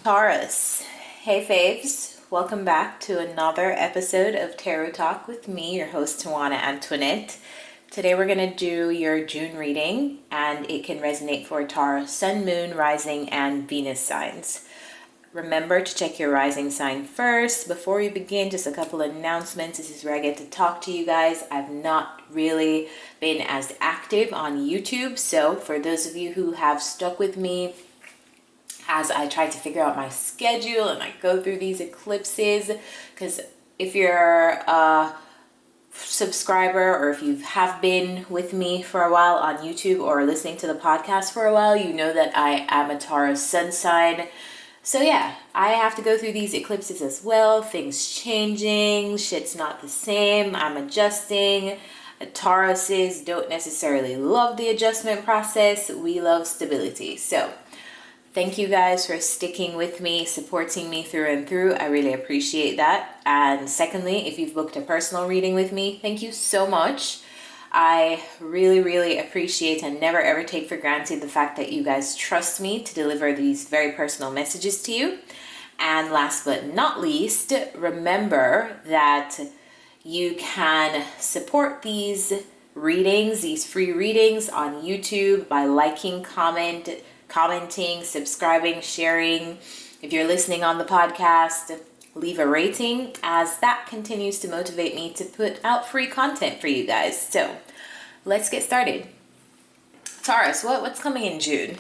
Taurus. Hey faves, welcome back to another episode of Tarot Talk with me, your host Tawanantoinette. Today we're going to do your June reading, and it can resonate for Taurus, Sun, Moon, Rising, and Venus signs. Remember to check your rising sign first. Before we begin, just a couple of announcements. This is where I get to talk to you guys. I've not really been as active on YouTube, so for those of you who have stuck with me as I try to figure out my schedule and I go through these eclipses, because if you're a subscriber or if you have been with me for a while on YouTube or listening to the podcast for a while, you know that I am a Taurus sun sign. So yeah, I have to go through these eclipses as well. Things changing, shit's not the same, I'm adjusting. Tauruses don't necessarily love the adjustment process. We love stability. So thank you guys for sticking with me, supporting me through and through. I really appreciate that. And secondly, if you've booked a personal reading with me, thank you so much. I really appreciate and never ever take for granted the fact that you guys trust me to deliver these very personal messages to you. And last but not least, remember that you can support these readings, these free readings on YouTube by liking, commenting, subscribing, sharing. If you're listening on the podcast, leave a rating, as that continues to motivate me to put out free content for you guys. So let's get started. Taurus, what's coming in June?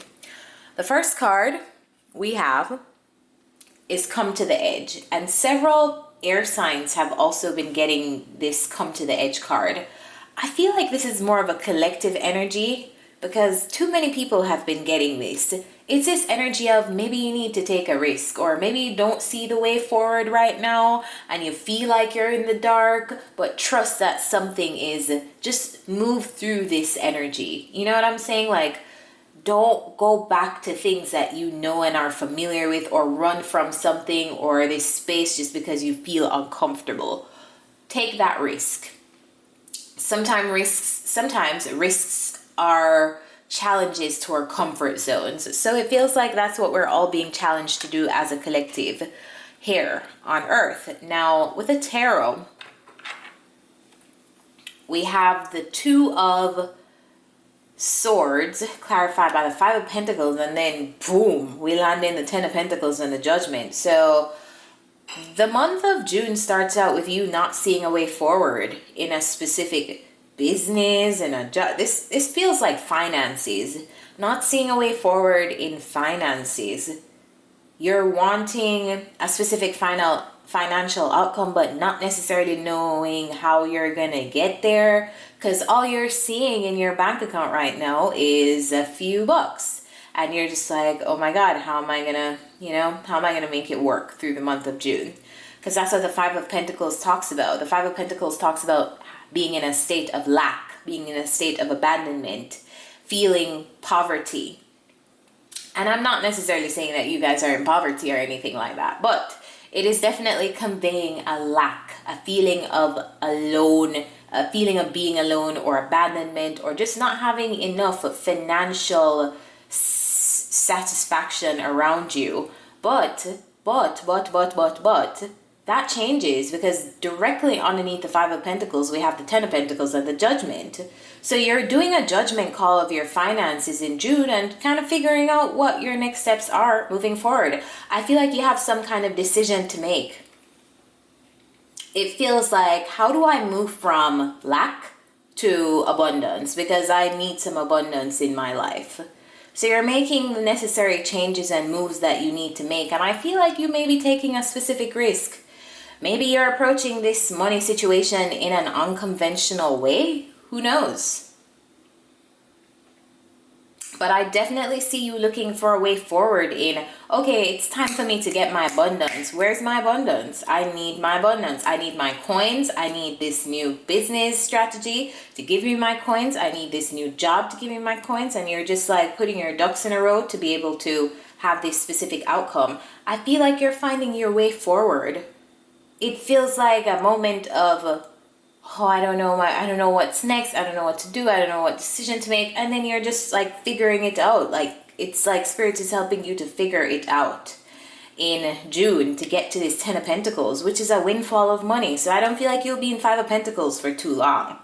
The first card we have is Come to the Edge, and several air signs have also been getting this Come to the Edge card. I feel like this is more of a collective energy, because too many people have been getting this. It's this energy of maybe you need to take a risk, or maybe you don't see the way forward right now and you feel like you're in the dark, but trust that something is. Just move through this energy. You know what I'm saying? Like, don't go back to things that you know and are familiar with, or run from something or this space just because you feel uncomfortable. Take that risk. Sometimes risks are challenges to our comfort zones. So it feels like that's what we're all being challenged to do as a collective here on Earth. Now, with the tarot, we have the Two of Swords clarified by the Five of Pentacles, and then boom, we land in the Ten of Pentacles and the Judgment. So the month of June starts out with you not seeing a way forward in a specific business and a job. This feels like finances. Not seeing a way forward in finances. You're wanting a specific financial outcome, but not necessarily knowing how you're gonna get there, because all you're seeing in your bank account right now is a few bucks, and you're just like, oh my god, how am I gonna make it work through the month of June? Because that's what the Five of Pentacles talks about. The Five of Pentacles talks about being in a state of lack, being in a state of abandonment, feeling poverty. And I'm not necessarily saying that you guys are in poverty or anything like that, but it is definitely conveying a lack, a feeling of alone, a feeling of being alone or abandonment, or just not having enough financial satisfaction around you. But that changes, because directly underneath the Five of Pentacles, we have the Ten of Pentacles and the Judgment. So you're doing a judgment call of your finances in June and kind of figuring out what your next steps are moving forward. I feel like you have some kind of decision to make. It feels like, how do I move from lack to abundance? Because I need some abundance in my life. So you're making the necessary changes and moves that you need to make. And I feel like you may be taking a specific risk. Maybe you're approaching this money situation in an unconventional way. Who knows? But I definitely see you looking for a way forward in, okay, it's time for me to get my abundance. Where's my abundance? I need my abundance. I need my coins. I need this new business strategy to give me my coins. I need this new job to give me my coins. And you're just like putting your ducks in a row to be able to have this specific outcome. I feel like you're finding your way forward. It feels like a moment of, oh, I don't know what's next. I don't know what to do. I don't know what decision to make. And then you're just like figuring it out. Like, it's like Spirit is helping you to figure it out. in June to get to this 10 of Pentacles, which is a windfall of money. So I don't feel like you'll be in 5 of Pentacles for too long.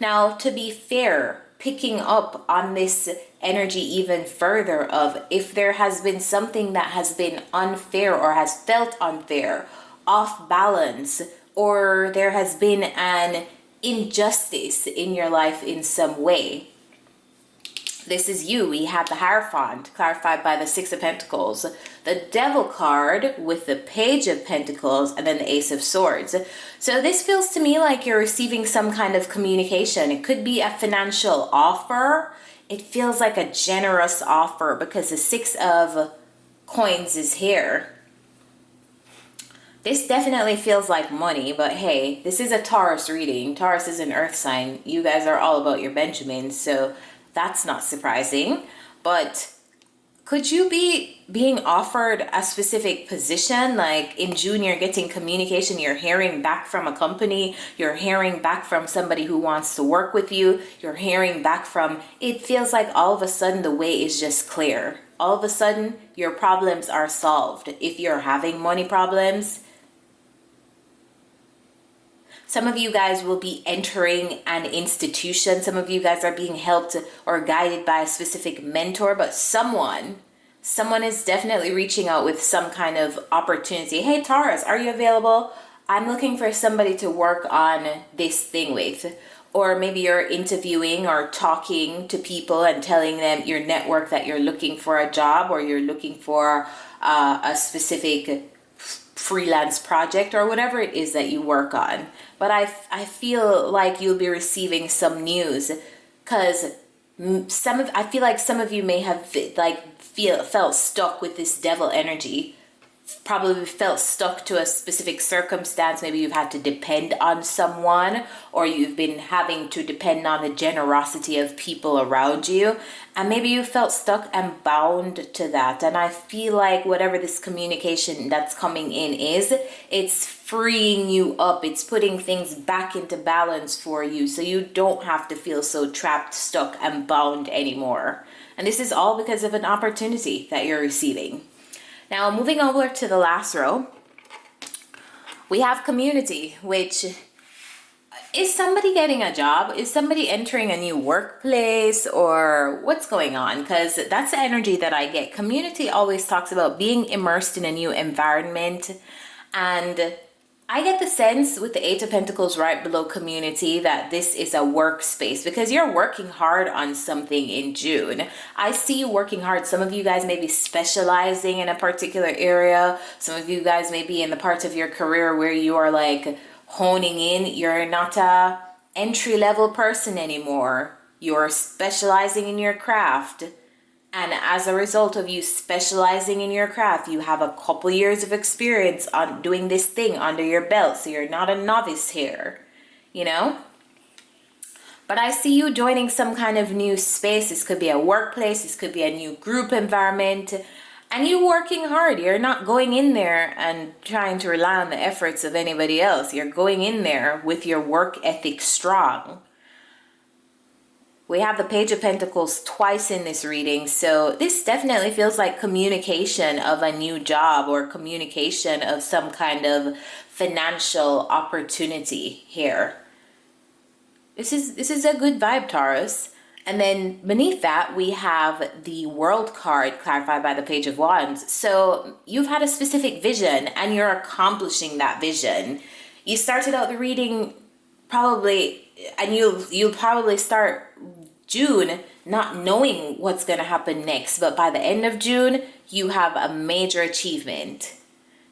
Now, to be fair, picking up on this energy even further of if there has been something that has been unfair or has felt unfair, off balance, or there has been an injustice in your life in some way. This is you. We have the Hierophant, clarified by the 6 of Pentacles, the Devil card with the Page of Pentacles, and then the Ace of Swords. So this feels to me like you're receiving some kind of communication. It could be a financial offer. It feels like a generous offer because the 6 of Coins is here. This definitely feels like money, but hey, this is a Taurus reading. Taurus is an earth sign. You guys are all about your Benjamins, so that's not surprising. But could you be being offered a specific position? Like in June, you're getting communication, you're hearing back from a company, you're hearing back from somebody who wants to work with you, you're hearing back from, it feels like all of a sudden the way is just clear. All of a sudden, your problems are solved. If you're having money problems, some of you guys will be entering an institution. Some of you guys are being helped or guided by a specific mentor, but someone is definitely reaching out with some kind of opportunity. Hey, Taurus, are you available? I'm looking for somebody to work on this thing with. Or maybe you're interviewing or talking to people and telling them your network that you're looking for a job, or you're looking for a specific freelance project or whatever it is that you work on. But I feel like you'll be receiving some news, because I feel like some of you may have felt stuck with this Devil energy. Probably felt stuck to a specific circumstance. Maybe you've had to depend on someone, or you've been having to depend on the generosity of people around you, and maybe you felt stuck and bound to that. And I feel like whatever this communication that's coming in is, it's freeing you up. It's putting things back into balance for you, so you don't have to feel so trapped, stuck, and bound anymore. And this is all because of an opportunity that you're receiving. Now, moving over to the last row, we have community, which is somebody getting a job? Is somebody entering a new workplace, or what's going on? Because that's the energy that I get. Community always talks about being immersed in a new environment, and I get the sense with the 8 of Pentacles right below community that this is a workspace, because you're working hard on something in June. I see you working hard. Some of you guys may be specializing in a particular area. Some of you guys may be in the parts of your career where you are like honing in. You're not a entry-level person anymore. You're specializing in your craft. And as a result of you specializing in your craft, you have a couple years of experience on doing this thing under your belt. So you're not a novice here, you know? But I see you joining some kind of new space. This could be a workplace. This could be a new group environment. And you're working hard. You're not going in there and trying to rely on the efforts of anybody else. You're going in there with your work ethic strong. We have the Page of Pentacles twice in this reading, so this definitely feels like communication of a new job, or communication of some kind of financial opportunity here. This is a good vibe, Taurus. And then beneath that, we have the World card, clarified by the Page of Wands. So you've had a specific vision, and you're accomplishing that vision. You started out the reading probably, and you'll probably start June not knowing what's going to happen next, but by the end of June, you have a major achievement.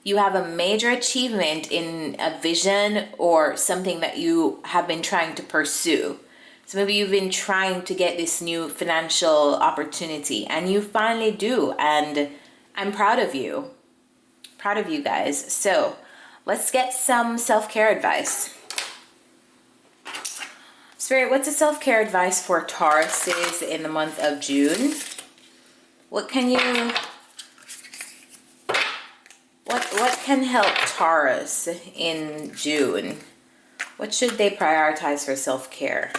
You have a major achievement in a vision or something that you have been trying to pursue. So maybe you've been trying to get this new financial opportunity, and you finally do, and I'm proud of you. Proud of you guys. So let's get some self-care advice. Spirit, what's the self-care advice for Tauruses in the month of June? What can help Taurus in June? What should they prioritize for self-care?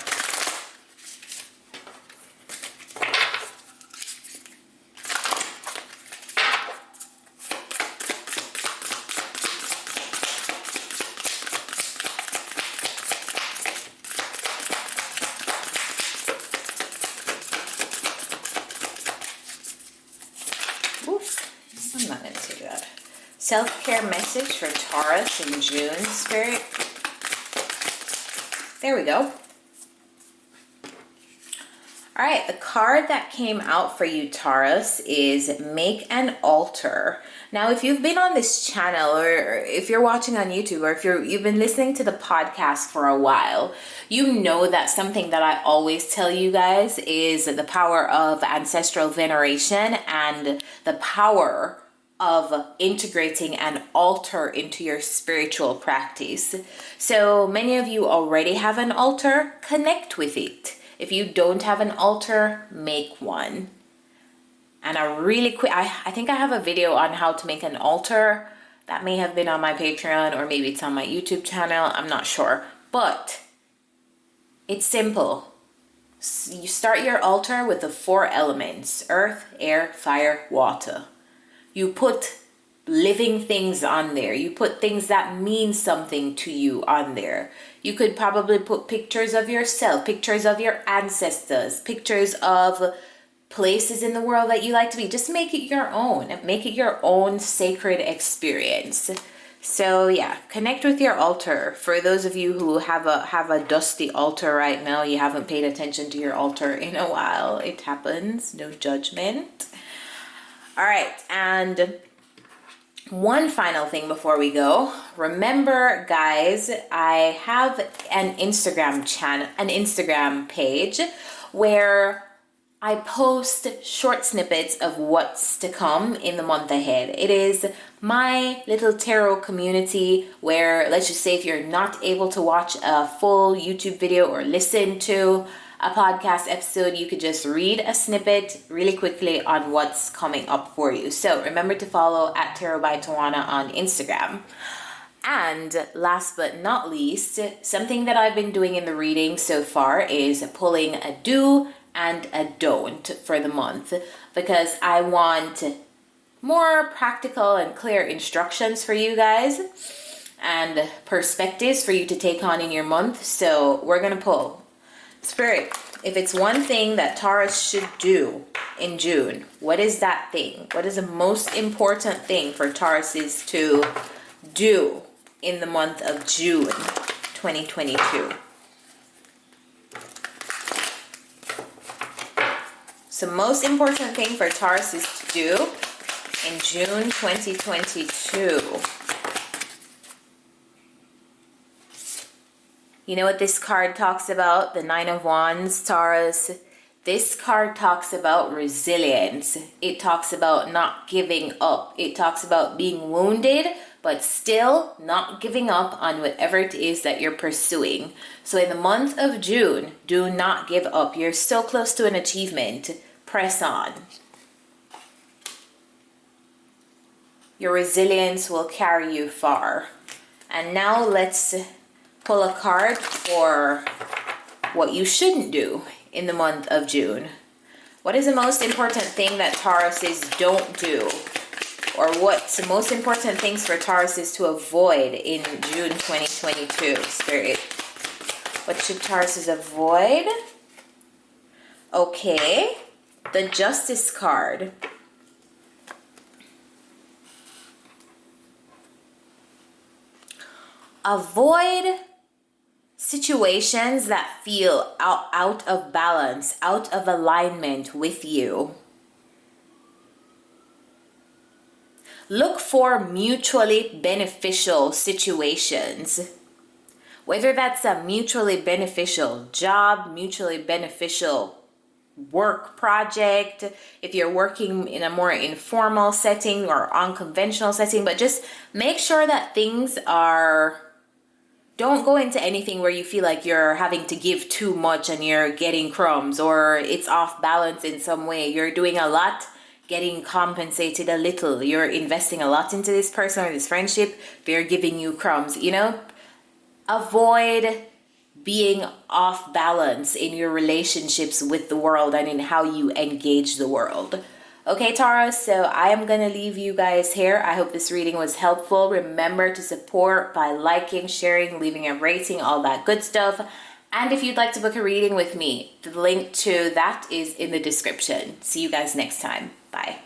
self-care message for Taurus in June, Spirit. There we go. All right, the card that came out for you, Taurus, is Make an Altar. Now, if you've been on this channel, or if you're watching on YouTube, or if you've been listening to the podcast for a while, you know that something that I always tell you guys is the power of ancestral veneration and the power of integrating an altar into your spiritual practice. So many of you already have an altar, connect with it. If you don't have an altar, make one. And I think I have a video on how to make an altar. That may have been on my Patreon, or maybe it's on my YouTube channel. I'm not sure. But it's simple. You start your altar with the 4 elements: earth, air, fire, water. You put living things on there. You put things that mean something to you on there. You could probably put pictures of yourself, pictures of your ancestors, pictures of places in the world that you like to be. Just make it your own. Make it your own sacred experience. So yeah, connect with your altar. For those of you who have a dusty altar right now, you haven't paid attention to your altar in a while. It happens. No judgment. All right, and one final thing before we go. Remember, guys, I have an Instagram channel, an Instagram page where I post short snippets of what's to come in the month ahead. It is my little tarot community where, let's just say, if you're not able to watch a full YouTube video or listen to a podcast episode, you could just read a snippet really quickly on what's coming up for you. So remember to follow at Tarot by Tawana on Instagram. And last but not least, something that I've been doing in the reading so far is pulling a do and a don't for the month, because I want more practical and clear instructions for you guys and perspectives for you to take on in your month. So we're gonna pull. Spirit, if it's one thing that Taurus should do in June, what is that thing? What is the most important thing for Tauruses to do in the month of June 2022? So most important thing for Tauruses to do in June 2022. You know what this card talks about? The 9 of Wands, Taurus. This card talks about resilience. It talks about not giving up. It talks about being wounded, but still not giving up on whatever it is that you're pursuing. So in the month of June, do not give up. You're so close to an achievement. Press on. Your resilience will carry you far. And now let's pull a card for what you shouldn't do in the month of June. What is the most important thing that Tauruses don't do? Or what's the most important things for Tauruses to avoid in June 2022, Spirit? What should Tauruses avoid? Okay, the Justice card. Avoid situations that feel out of balance, out of alignment with you. Look for mutually beneficial situations. Whether that's a mutually beneficial job, mutually beneficial work project, if you're working in a more informal setting or unconventional setting, but just make sure that things are... Don't go into anything where you feel like you're having to give too much and you're getting crumbs, or it's off balance in some way. You're doing a lot, getting compensated a little. You're investing a lot into this person or this friendship. They're giving you crumbs, you know? Avoid being off balance in your relationships with the world and in how you engage the world. Okay, Taurus, so I am going to leave you guys here. I hope this reading was helpful. Remember to support by liking, sharing, leaving a rating, all that good stuff. And if you'd like to book a reading with me, the link to that is in the description. See you guys next time. Bye.